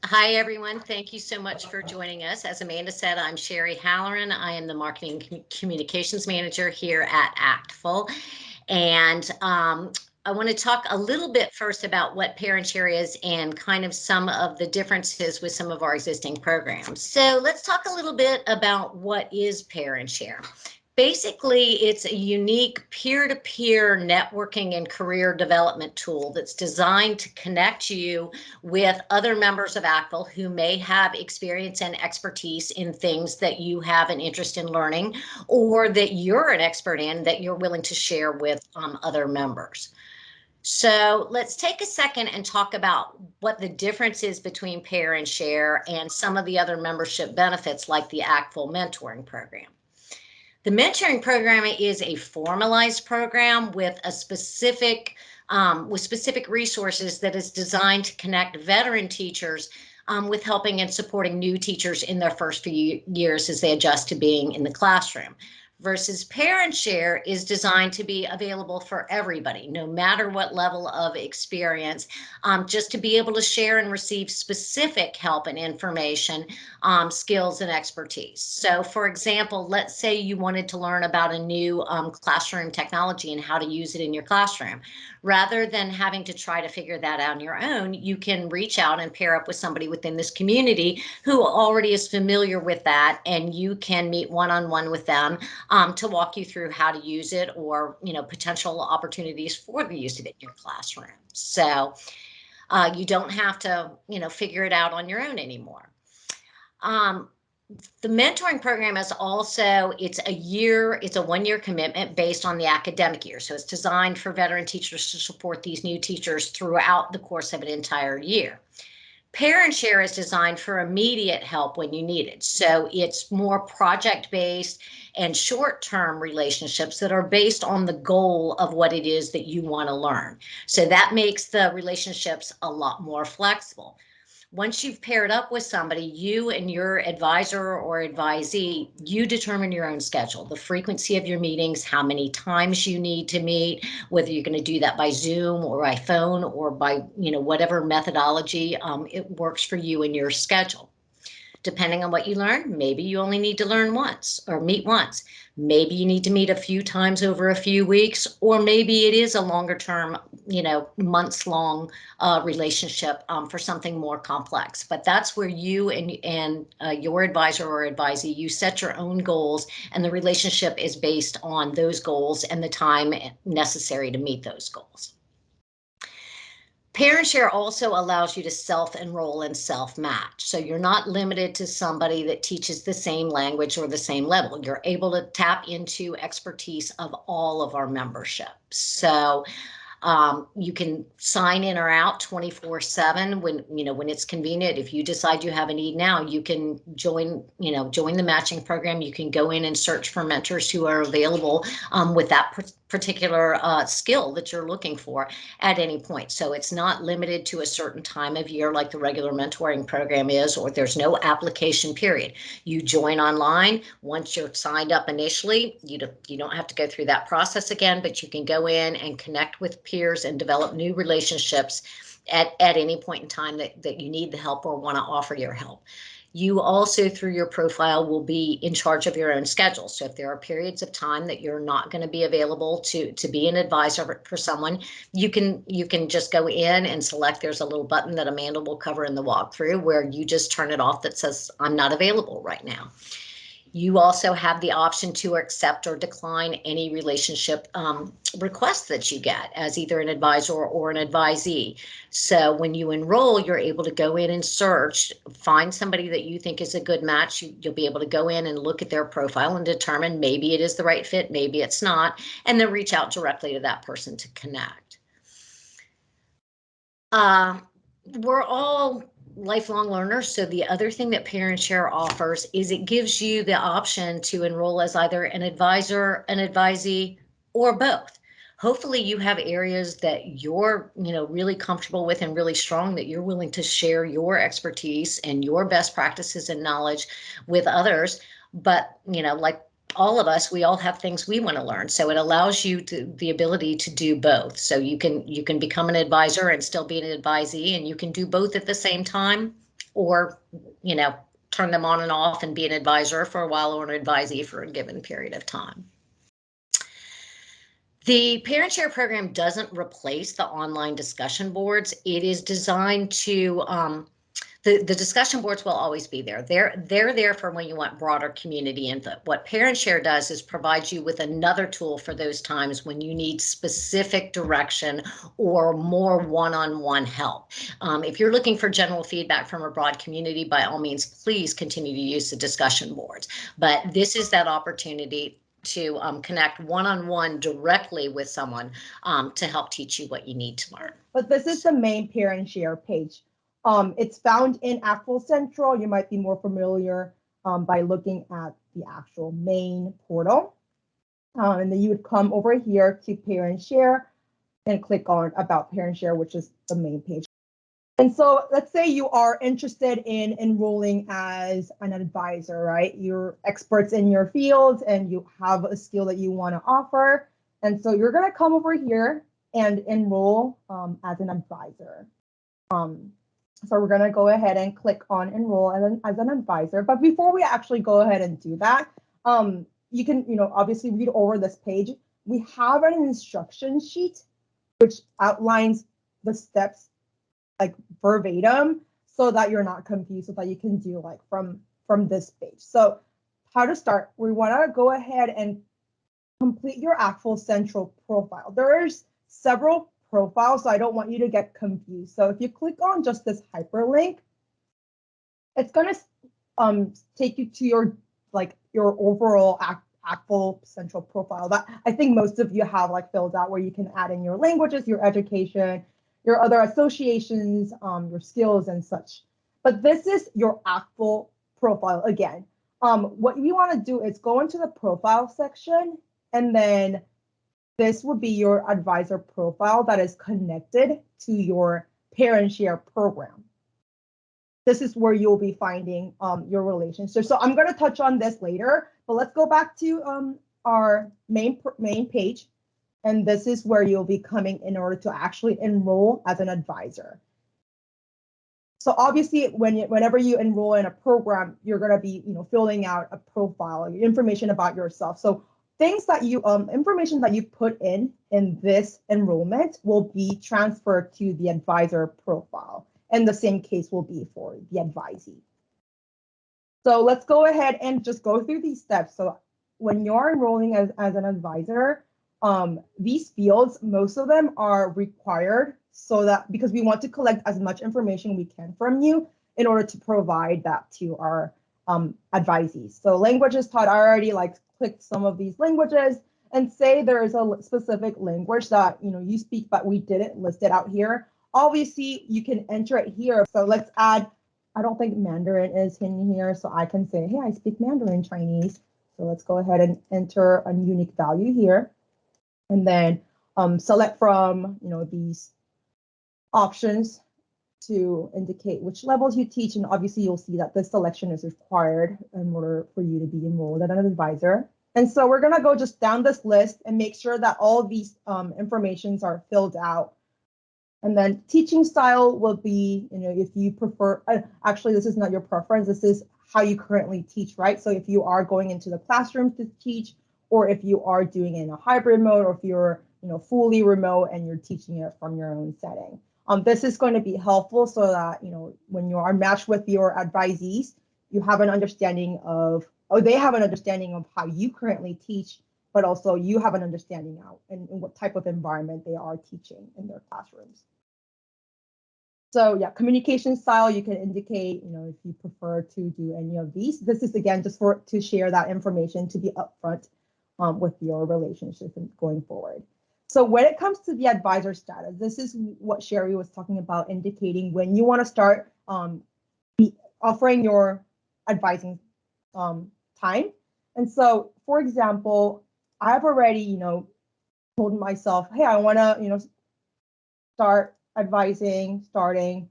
Hi, everyone. Thank you so much for joining us. As Amanda said, I'm Sherry Halloran. I am the Marketing Communications Manager here at ACTFL. And I want to talk a little bit first about what Pair and Share is and kind of some of the differences with some of our existing programs. So let's talk a little bit about what is Pair and Share. Basically, it's a unique peer-to-peer networking and career development tool that's designed to connect you with other members of ACTFL who may have experience and expertise in things that you have an interest in learning or that you're an expert in that you're willing to share with other members. So let's take a second and talk about what the difference is between Pair and Share and some of the other membership benefits like the ACTFL mentoring program. The mentoring program is a formalized program with a specific resources that is designed to connect veteran teachers with helping and supporting new teachers in their first few years as they adjust to being in the classroom. Versus Pair and Share is designed to be available for everybody, no matter what level of experience, just to be able to share and receive specific help and information, skills and expertise. So for example, let's say you wanted to learn about a new classroom technology and how to use it in your classroom. Rather than having to try to figure that out on your own, you can reach out and pair up with somebody within this community who already is familiar with that, and you can meet one-on-one with them to walk you through how to use it or, potential opportunities for the use of it in your classroom. So you don't have to, figure it out on your own anymore. Um, the mentoring program is also, it's a 1-year commitment based on the academic year. So it's designed for veteran teachers to support these new teachers throughout the course of an entire year. Pair and Share is designed for immediate help when you need it. So it's more project-based and short-term relationships that are based on the goal of what it is that you want to learn. So that makes the relationships a lot more flexible. Once you've paired up with somebody, you and your advisor or advisee, you determine your own schedule, the frequency of your meetings, how many times you need to meet, whether you're going to do that by Zoom or by phone or by, whatever methodology it works for you and your schedule. Depending on what you learn, maybe you only need to learn once or meet once. Maybe you need to meet a few times over a few weeks, or maybe it is a longer term, months long relationship for something more complex. But that's where you and your advisor or advisee, you set your own goals, and the relationship is based on those goals and the time necessary to meet those goals. Pair and Share also allows you to self-enroll and self-match. So you're not limited to somebody that teaches the same language or the same level. You're able to tap into expertise of all of our membership. So you can sign in or out 24/7 when it's convenient. If you decide you have a need now, you can join the matching program. You can go in and search for mentors who are available with that particular skill that you're looking for at any point. So it's not limited to a certain time of year like the regular mentoring program is, or there's no application period. You join online. Once you're signed up initially, you don't have to go through that process again, but you can go in and connect with peers and develop new relationships at any point in time that you need the help or want to offer your help. You also, through your profile, will be in charge of your own schedule. So if there are periods of time that you're not going to be available to be an advisor for someone, you can just go in and select. There's a little button that Amanda will cover in the walkthrough where you just turn it off that says, I'm not available right now. You also have the option to accept or decline any relationship requests that you get as either an advisor or an advisee. So when you enroll, you're able to go in and search, find somebody that you think is a good match. You'll be able to go in and look at their profile and determine maybe it is the right fit, maybe it's not, and then reach out directly to that person to connect. We're all lifelong learners. So the other thing that Pair and Share offers is it gives you the option to enroll as either an advisor, an advisee, or both. Hopefully you have areas that you're, really comfortable with and really strong, that you're willing to share your expertise and your best practices and knowledge with others. But, like all of us, we all have things we want to learn. So it allows you the ability to do both. So you can become an advisor and still be an advisee, and you can do both at the same time. or, turn them on and off and be an advisor for a while or an advisee for a given period of time. The Parent Share program doesn't replace the online discussion boards. It is designed to, the discussion boards will always be there. They're there for when you want broader community input. What Parent Share does is provides you with another tool for those times when you need specific direction or more one-on-one help. If you're looking for general feedback from a broad community, by all means, please continue to use the discussion boards. But this is that opportunity to connect one-on-one directly with someone to help teach you what you need to learn. But this is the main Parent Share page. It's found in ACTFL Central. You might be more familiar by looking at the actual main portal. And then you would come over here to Parent Share and click on About Parent Share, which is the main page. And so let's say you are interested in enrolling as an advisor, right? You're experts in your field and you have a skill that you want to offer. And so you're going to come over here and enroll as an advisor. So we're going to go ahead and click on enroll as an advisor. But before we actually go ahead and do that, you can, obviously read over this page. We have an instruction sheet which outlines the steps like verbatim so that you're not confused, so that you can do like from this page. So how to start, we want to go ahead and complete your ACTFL Central profile. There's several profiles, so I don't want you to get confused. So if you click on just this hyperlink, it's going to take you to your overall ACTFL Central profile that I think most of you have like filled out, where you can add in your languages, your education, your other associations, your skills and such. But this is your ACTFL profile again. What you want to do is go into the profile section, and then this would be your advisor profile that is connected to your Parent Share program. This is where you'll be finding your relationship. So I'm going to touch on this later, but let's go back to our main page. And this is where you'll be coming in order to actually enroll as an advisor. So obviously, whenever you enroll in a program, you're going to be, filling out a profile, information about yourself. So things that you, information that you put in this enrollment will be transferred to the advisor profile. And the same case will be for the advisee. So let's go ahead and just go through these steps. So when you're enrolling as an advisor, these fields, most of them are required so that because we want to collect as much information we can from you in order to provide that to our advisees. So languages taught, I already clicked some of these languages, and say there is a specific language that you speak, but we didn't list it out here. Obviously, you can enter it here. So let's add, I don't think Mandarin is in here, so I can say, hey, I speak Mandarin Chinese. So let's go ahead and enter a unique value here. And then select from these options to indicate which levels you teach. And obviously, you'll see that this selection is required in order for you to be enrolled as an advisor. And so we're going to go just down this list and make sure that all these informations are filled out. And then teaching style will be, if you prefer, actually, this is not your preference. This is how you currently teach, right? So if you are going into the classroom to teach, or if you are doing it in a hybrid mode, or if you're fully remote and you're teaching it from your own setting. This is going to be helpful so that when you are matched with your advisees, you have an understanding of, they have an understanding of how you currently teach, but also you have an understanding out and what type of environment they are teaching in their classrooms. So yeah, communication style, you can indicate, if you prefer to do any of these. This is again just to share that information, to be upfront with your relationship and going forward. So when it comes to the advisor status, this is what Sherry was talking about, indicating when you want to start offering your advising time. And so, for example, I've already, told myself, hey, I want to, start advising starting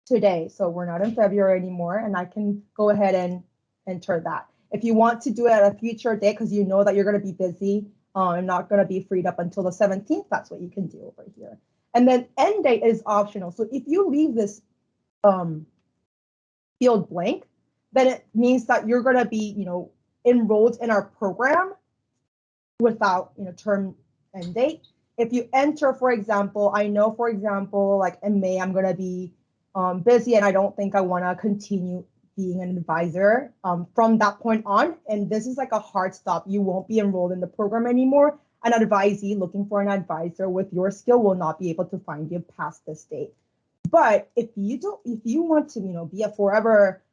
today. So we're not in February anymore, and I can go ahead and enter that. If you want to do it at a future date, because you know that you're going to be busy and not going to be freed up until the 17th, that's what you can do over here. And then end date is optional. So if you leave this field blank, then it means that you're going to be, enrolled in our program without, term end date. If you enter, for example, I know, for example, like in May, I'm going to be busy and I don't think I want to continue being an advisor from that point on. And this is like a hard stop. You won't be enrolled in the program anymore. An advisee looking for an advisor with your skill will not be able to find you past this date. But if you want to, be a forever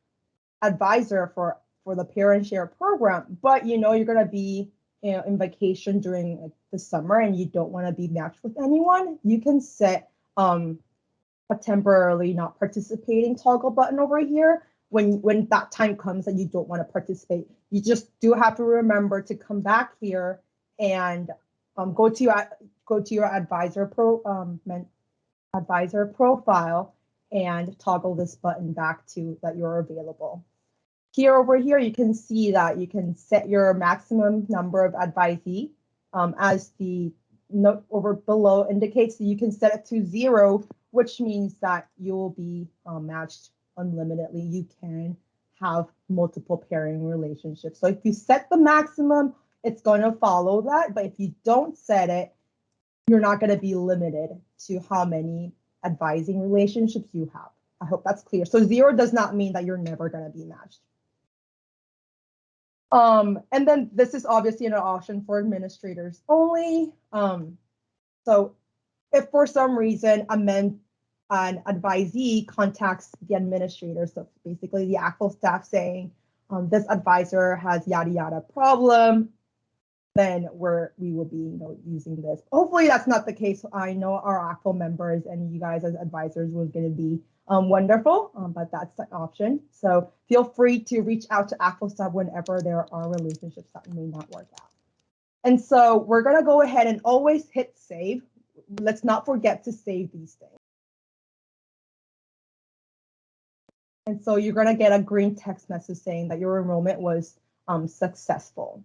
advisor for the Pair Share program, but you're going to be in vacation during the summer and you don't want to be matched with anyone, you can set a temporarily not participating toggle button over here. When that time comes that you don't want to participate, you just do have to remember to come back here and go to your advisor profile and toggle this button back to that you're available. Here over here, you can see that you can set your maximum number of advisee as the note over below indicates that you can set it to 0, which means that you will be matched unlimitedly. You can have multiple pairing relationships. So if you set the maximum, it's going to follow that. But if you don't set it, you're not going to be limited to how many advising relationships you have. I hope that's clear. So 0 does not mean that you're never going to be matched. And then this is obviously an option for administrators only. So if for some reason an advisee contacts the administrator, so basically the ACTFL staff saying this advisor has yada yada problem, then we will be using this. Hopefully that's not the case. I know our ACTFL members and you guys as advisors was going to be wonderful, but that's an option. So feel free to reach out to ACTFL staff whenever there are relationships that may not work out. And so we're going to go ahead and always hit save. Let's not forget to save these things. And so you're going to get a green text message saying that your enrollment was successful.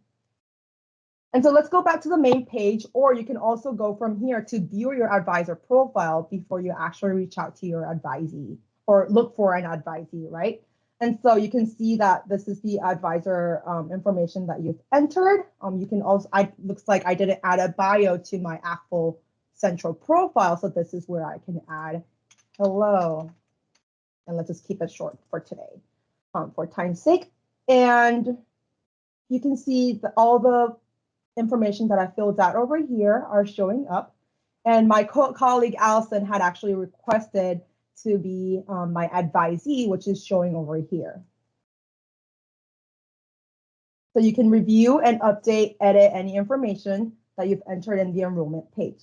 And so let's go back to the main page, or you can also go from here to view your advisor profile before you actually reach out to your advisee or look for an advisee, right? And so you can see that this is the advisor information that you've entered. You can also, looks like I didn't add a bio to my ACTFL central profile. So this is where I can add hello. And let's just keep it short for today for time's sake. And you can see all the information that I filled out over here are showing up. And my colleague Allison had actually requested to be my advisee, which is showing over here. So you can review and update, edit any information that you've entered in the enrollment page.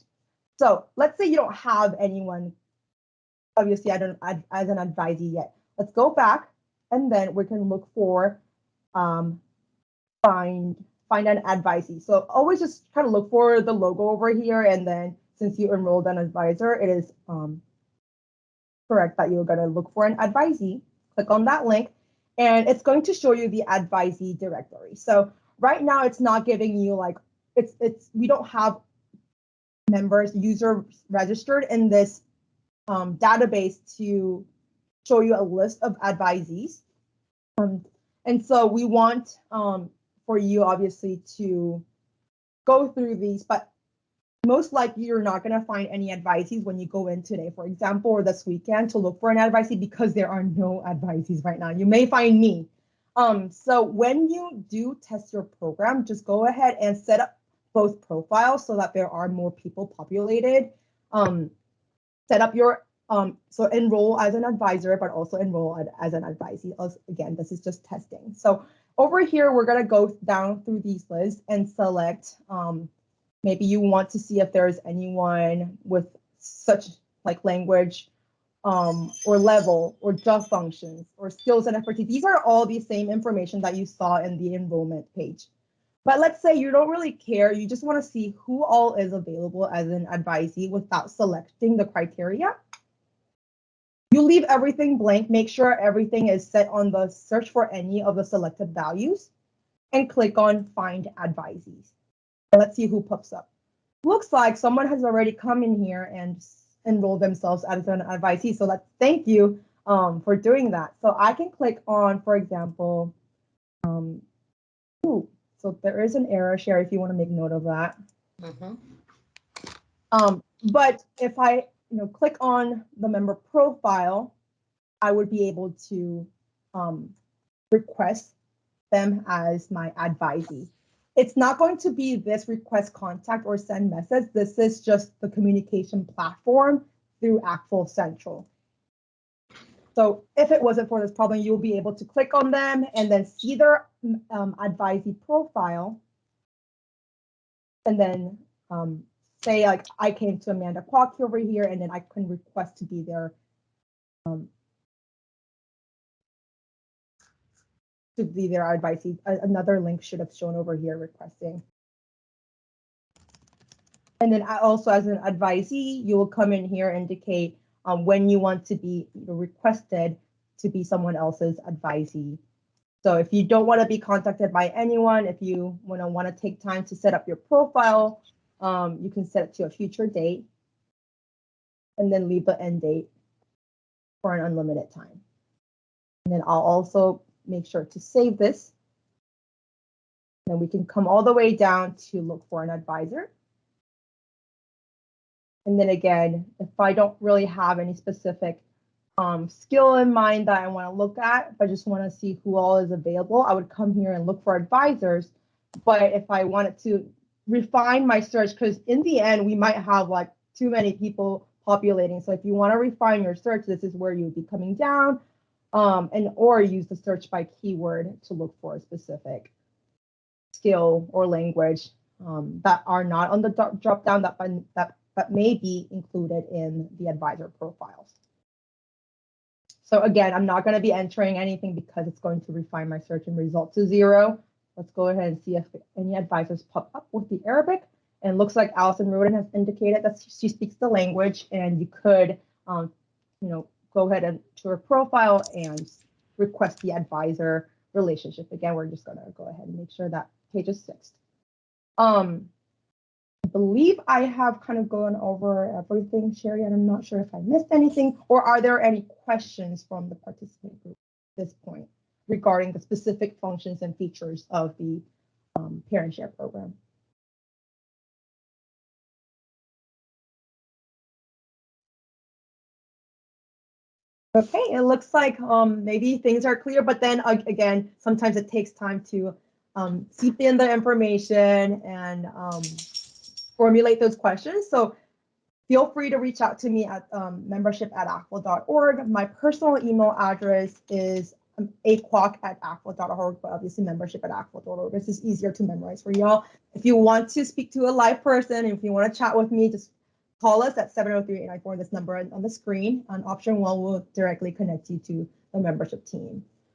So let's say you don't have anyone, obviously as an advisee yet. Let's go back and then we can look for find an advisee. So always just kind of look for the logo over here, and then since you enrolled an advisor, it is correct that you're going to look for an advisee. Click on that link, and it's going to show you the advisee directory. So right now, it's not giving you like we don't have users registered in this database to show you a list of advisees. And so we want for you obviously to go through these, but most likely you're not going to find any advisees when you go in today, for example, or this weekend to look for an advisee because there are no advisees right now. You may find me. So when you do test your program, just go ahead and set up both profiles so that there are more people populated. Set up your so enroll as an advisor, but also enroll as an advisee. Again, this is just testing. So over here, we're going to go down through these lists and select. Maybe you want to see if there's anyone with such like language or level or job functions or skills and expertise. These are all the same information that you saw in the enrollment page. But let's say you don't really care. You just want to see who all is available as an advisee without selecting the criteria. You leave everything blank. Make sure everything is set on the search for any of the selected values and click on Find Advisees. Let's see who pops up. Looks like someone has already come in here and enrolled themselves as an advisee. So thank you for doing that. So I can click on, for example, so there is an error, Sherry, if you want to make note of that. Mhm. But if I click on the member profile, I would be able to request them as my advisee. It's not going to be this request contact or send message. This is just the communication platform through ACTFL Central. So if it wasn't for this problem, you'll be able to click on them and then see their advisee profile, and then say like I came to Amanda Kwok over here, and then I can request to be their advisee. Another link should have shown over here requesting. And then also as an advisee, you will come in here, indicate when you want to be requested to be someone else's advisee. So if you don't want to be contacted by anyone, if you want to take time to set up your profile, you can set it to a future date and then leave the end date for an unlimited time. And then I'll also make sure to save this. Then we can come all the way down to look for an advisor. And then again, if I don't really have any specific skill in mind that I want to look at, if I just want to see who all is available, I would come here and look for advisors. But if I wanted to refine my search, because in the end, we might have like too many people populating. So if you want to refine your search, this is where you would be coming down or use the search by keyword to look for a specific skill or language that are not on the drop down that may be included in the advisor profiles. So again, I'm not going to be entering anything because it's going to refine my search and result to 0. Let's go ahead and see if any advisors pop up with the Arabic. And it looks like Allison Roden has indicated that she speaks the language, and you could, go ahead and to her profile and request the advisor relationship. Again, we're just going to go ahead and make sure that page is fixed. I believe I have kind of gone over everything, Sherry, and I'm not sure if I missed anything, or are there any questions from the participant group at this point regarding the specific functions and features of the Pair and Share program? Okay, it looks like maybe things are clear, but then again, sometimes it takes time to seep in the information and formulate those questions. So feel free to reach out to me at membership@actfl.org. My personal email address is akwok@actfl.org, but obviously membership@actfl.org. This is easier to memorize for y'all. If you want to speak to a live person, if you want to chat with me, just call us at 703-894, this number on the screen. On option 1 will directly connect you to the membership team.